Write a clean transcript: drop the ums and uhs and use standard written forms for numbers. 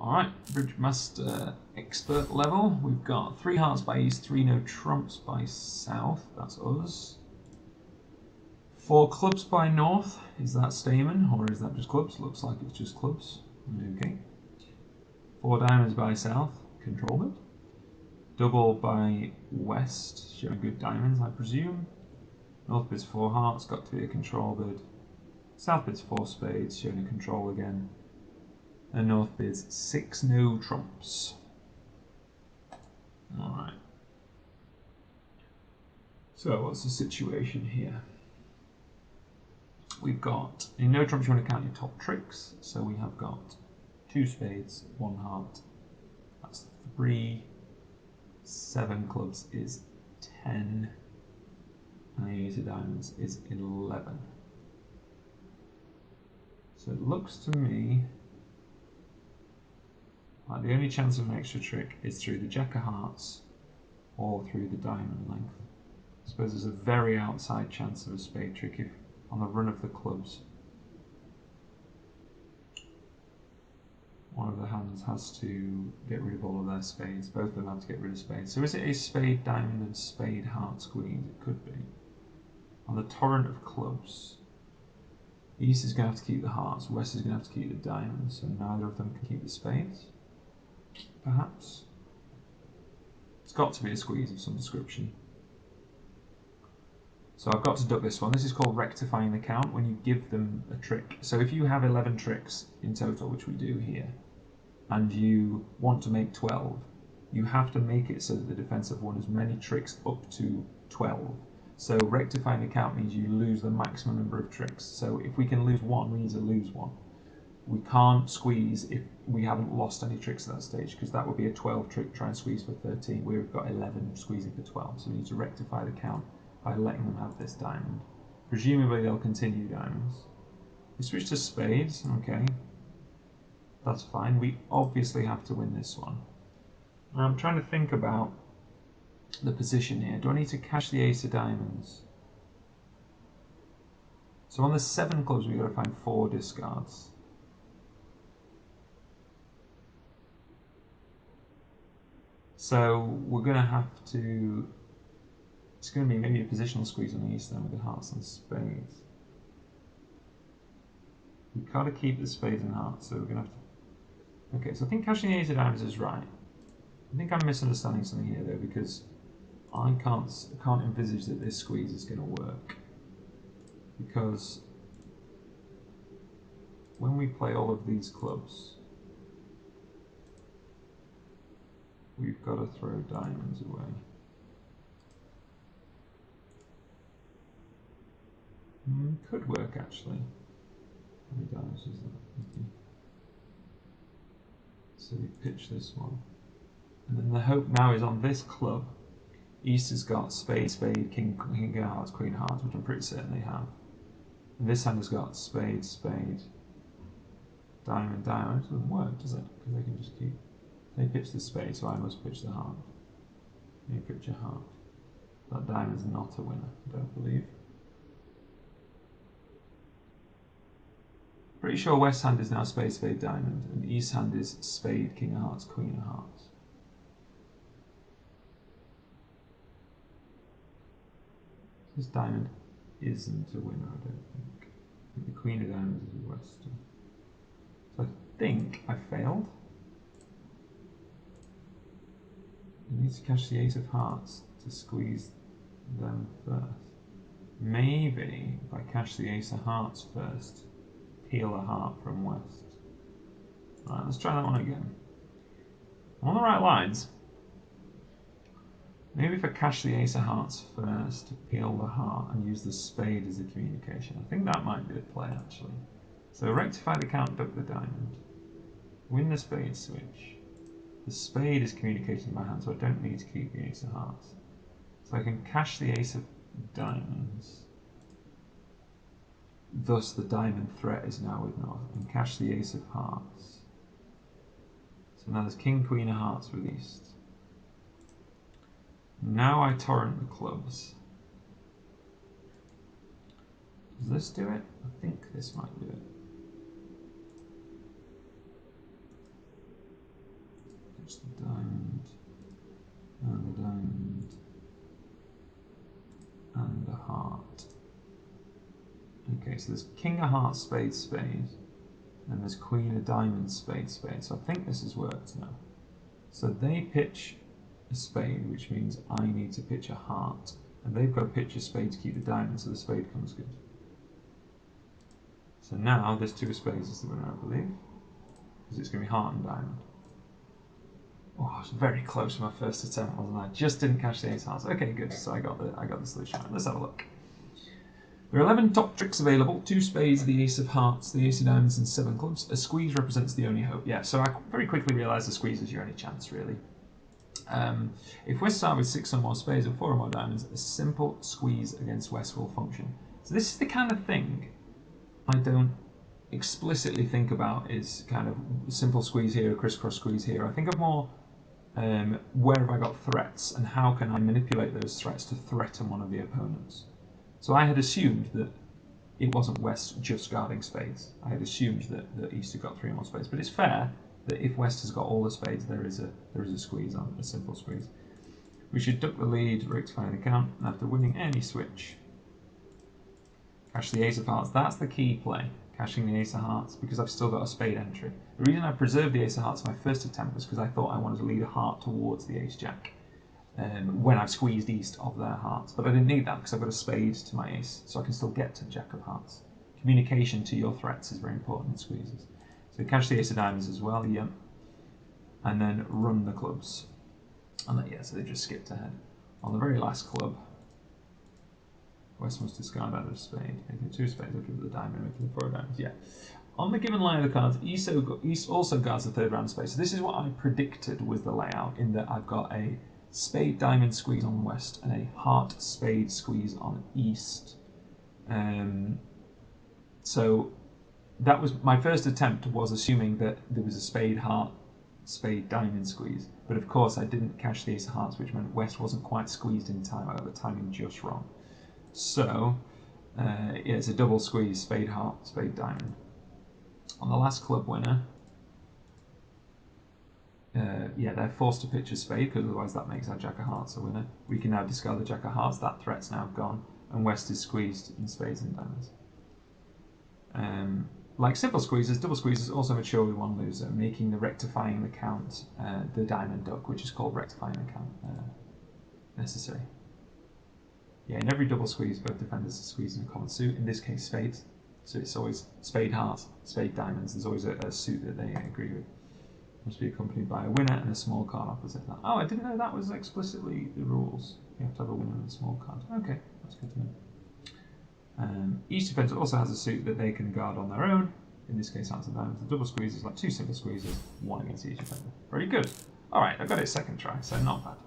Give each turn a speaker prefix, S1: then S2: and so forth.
S1: Alright, Bridgemaster expert level. We've got 3 hearts by east, 3 no trumps by south. That's us. 4 clubs by north. Is that Stamen or is that just clubs? Looks like it's just clubs. Okay. 4 diamonds by south. Control bid. Double by west. Showing good diamonds, I presume. North bid's 4 hearts. Got to be a control bid. South bid's 4 spades. Showing a control again. And north bid's 6 no trumps. Alright. So what's the situation here? We've got, in no trumps you want to count your top tricks. So we have got 2 spades, 1 heart. That's 3. 7 clubs is 10. And the ace of diamonds is 11. So it looks to me like the only chance of an extra trick is through the jack of hearts or through the diamond length. I suppose there's a very outside chance of a spade trick if on the run of the clubs one of the hands has to get rid of all of their spades. Both of them have to get rid of spades. So is it a spade, diamond and spade heart squeeze? It could be. On the torrent of clubs, East is going to have to keep the hearts, West is going to have to keep the diamonds, so neither of them can keep the spades. Perhaps. It's got to be a squeeze of some description. So I've got to duck this one. This is called rectifying the count when you give them a trick. So if you have 11 tricks in total, which we do here, and you want to make 12, you have to make it so that the defensive won as many tricks up to 12. So rectifying the count means you lose the maximum number of tricks. So if we can lose 1, we need to lose 1. We can't squeeze if we haven't lost any tricks at that stage, because that would be a 12 trick try and squeeze for 13. We've got 11 squeezing for 12, so we need to rectify the count by letting them have this diamond. Presumably they'll continue diamonds. We switch to spades, okay. That's fine. We obviously have to win this one. Now I'm trying to think about the position here. Do I need to cash the ace of diamonds? So on the 7 clubs we've got to find 4 discards. So we're going to have to, it's going to be maybe a positional squeeze on the east then with the hearts and spades. We've got to keep the spades and hearts, so we're going to have to, okay, so I think cashing the ace of diamonds is right. I think I'm misunderstanding something here though, because I can't envisage that this squeeze is going to work. Because when we play all of these clubs, we've got to throw diamonds away. Could work actually. How many diamonds is that? Okay. So we pitch this one. And then the hope now is on this club. East has got spade, spade, king, king of hearts, queen of hearts, which I'm pretty certain they have. And this hand has got spade, spade, diamond, diamond. It doesn't work, does it? Because they can just keep. They pitch the spade, so I must pitch the heart. You pitch a heart. That diamond's not a winner, I don't believe. Pretty sure West hand is now spade, spade, diamond, and East hand is spade, king of hearts, queen of hearts. This diamond isn't a winner, I don't think. I think the queen of diamonds is a West. So I think I failed. I need to catch the ace of hearts to squeeze them first. Maybe if I catch the ace of hearts first, peel a heart from West. Alright, let's try that one again. I'm on the right lines. Maybe if I cash the ace of hearts first to peel the heart and use the spade as a communication. I think that might be the play actually. So rectify the count, duck the diamond. Win the spade switch. The spade is communicating in my hand, so I don't need to keep the ace of hearts. So I can cash the ace of diamonds. Thus the diamond threat is now with North. And cash the ace of hearts. So now there's king, queen of hearts released. Now I torrent the clubs. Does this do it? I think this might do it. It's the diamond, and the diamond, and the heart. Okay, so there's king of hearts, spade, spade, and there's queen of diamonds, spade, spade. So I think this has worked now. So they pitch a spade, which means I need to pitch a heart, and they've got to pitch a spade to keep the diamond, so the spade comes good. So now this two of spades is the winner, I believe, because it's going to be heart and diamond. Oh, I was very close to my first attempt, wasn't I? Just didn't catch the ace hearts. Okay, good. So I got the solution. Right, let's have a look. There are 11 top tricks available: 2 spades, the ace of hearts, the ace of diamonds, and 7 clubs. A squeeze represents the only hope. Yeah, so I very quickly realised the squeeze is your only chance, really. If West start with 6 or more spades or 4 or more diamonds, a simple squeeze against West will function. So this is the kind of thing I don't explicitly think about, is kind of simple squeeze here, a crisscross squeeze here. I think of more where have I got threats and how can I manipulate those threats to threaten one of the opponents. So I had assumed that it wasn't West just guarding spades. I had assumed that East had got 3 or more spades, but it's fair that if West has got all the spades, there is a squeeze on, a simple squeeze. We should duck the lead, rectify the count, and after winning any switch, cash the ace of hearts. That's the key play, cashing the ace of hearts, because I've still got a spade entry. The reason I preserved the ace of hearts in my first attempt was because I thought I wanted to lead a heart towards the ace jack when I've squeezed East of their hearts, but I didn't need that because I've got a spade to my ace, so I can still get to the jack of hearts. Communication to your threats is very important in squeezes. So cash the ace of diamonds as well, yeah, and then run the clubs. And then, yeah, so they just skipped ahead. On the very last club, West must discard either a spade, making 2 spades, looking for the diamond, making 4 diamonds, yeah. On the given line of the cards, East also guards the 3rd round space. So this is what I predicted was the layout, in that I've got a spade diamond squeeze on West and a heart spade squeeze on East. So that was my first attempt, was assuming that there was a spade heart spade diamond squeeze, but of course I didn't cash the ace of hearts, which meant West wasn't quite squeezed in time. I got the timing just wrong. So yeah, it's a double squeeze, spade heart, spade diamond. On the last club winner, yeah, they're forced to pitch a spade, because otherwise that makes our jack of hearts a winner. We can now discard the jack of hearts, that threat's now gone, and West is squeezed in spades and diamonds. Like simple squeezes, double squeezes also mature with 1 loser, making the rectifying the count the diamond duck, which is called rectifying the count, necessary. Yeah, in every double squeeze, both defenders are squeezed in a common suit, in this case spades. So it's always spade heart, spade diamonds. There's always a suit that they agree with. Must be accompanied by a winner and a small card opposite that. Oh, I didn't know that was explicitly the rules. You have to have a winner and a small card. Okay, that's good to know. Each defender also has a suit that they can guard on their own. In this case, hearts and diamonds. The double squeeze is like 2 simple squeezes, 1 against each defender. Very good. All right, I got it second try, so not bad.